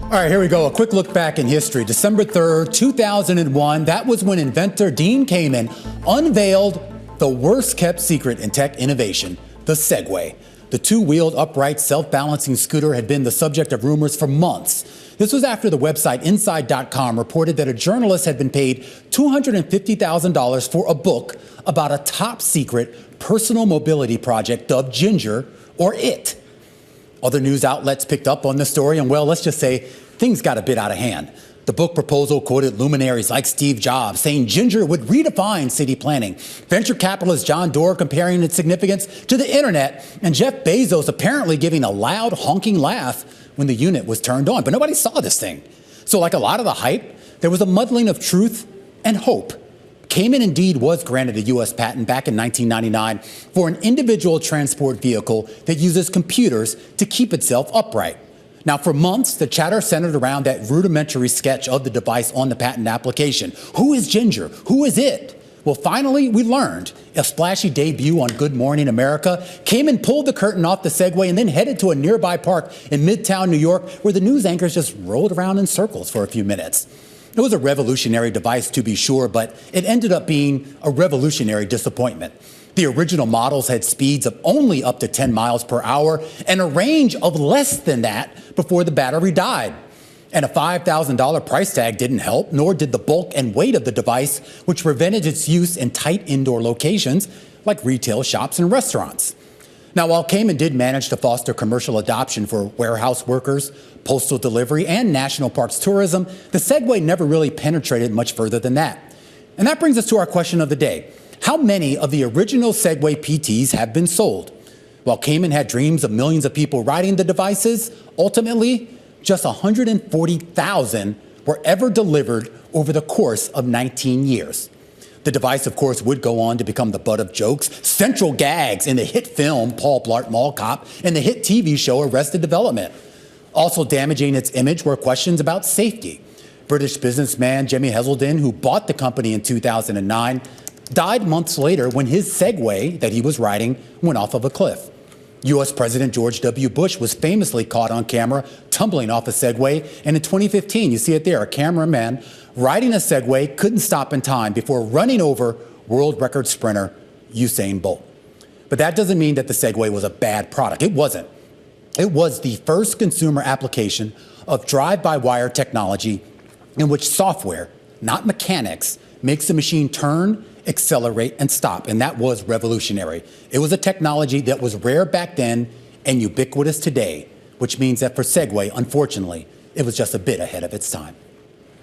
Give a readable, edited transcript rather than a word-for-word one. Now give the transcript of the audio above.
All right, here we go. A quick look back in history. December 3rd, 2001. That was when inventor Dean Kamen unveiled the worst kept secret in tech innovation, the Segway. The two-wheeled upright self-balancing scooter had been the subject of rumors for months. This was after the website Inside.com reported that a journalist had been paid $250,000 for a book about a top-secret personal mobility project dubbed Ginger, or IT. Other news outlets picked up on the story, and well, let's just say things got a bit out of hand. The book proposal quoted luminaries like Steve Jobs, saying Ginger would redefine city planning, venture capitalist John Doerr comparing its significance to the internet, and Jeff Bezos apparently giving a loud honking laugh when the unit was turned on. But nobody saw this thing. So like a lot of the hype, there was a muddling of truth and hope. Kamen indeed was granted a U.S. patent back in 1999 for an individual transport vehicle that uses computers to keep itself upright. Now, for months, the chatter centered around that rudimentary sketch of the device on the patent application. Who is Ginger? Who is it? Well, finally, we learned. A splashy debut on Good Morning America, Kamen pulled the curtain off the Segway and then headed to a nearby park in Midtown New York, where the news anchors just rolled around in circles for a few minutes. It was a revolutionary device, to be sure, but it ended up being a revolutionary disappointment. The original models had speeds of only up to 10 miles per hour and a range of less than that before the battery died. And a $5,000 price tag didn't help, nor did the bulk and weight of the device, which prevented its use in tight indoor locations like retail shops and restaurants. Now, while Kamen did manage to foster commercial adoption for warehouse workers, postal delivery, and national parks tourism, the Segway never really penetrated much further than that. And that brings us to our question of the day. How many of the original Segway PTs have been sold? While Kamen had dreams of millions of people riding the devices, ultimately, just 140,000 were ever delivered over the course of 19 years. The device, of course, would go on to become the butt of jokes, central gags in the hit film Paul Blart Mall Cop and the hit TV show Arrested Development. Also damaging its image were questions about safety. British businessman Jimmy Heselden, who bought the company in 2009, died months later when his Segway that he was riding went off of a cliff. U.S. President George W. Bush was famously caught on camera tumbling off a Segway, and in 2015, you see it there, a cameraman riding a Segway couldn't stop in time before running over world record sprinter Usain Bolt. But that doesn't mean that the Segway was a bad product. It wasn't. It was the first consumer application of drive-by-wire technology in which software, not mechanics, makes the machine turn, accelerate, and stop. And that was revolutionary. It was a technology that was rare back then and ubiquitous today, which means that for Segway, unfortunately, it was just a bit ahead of its time.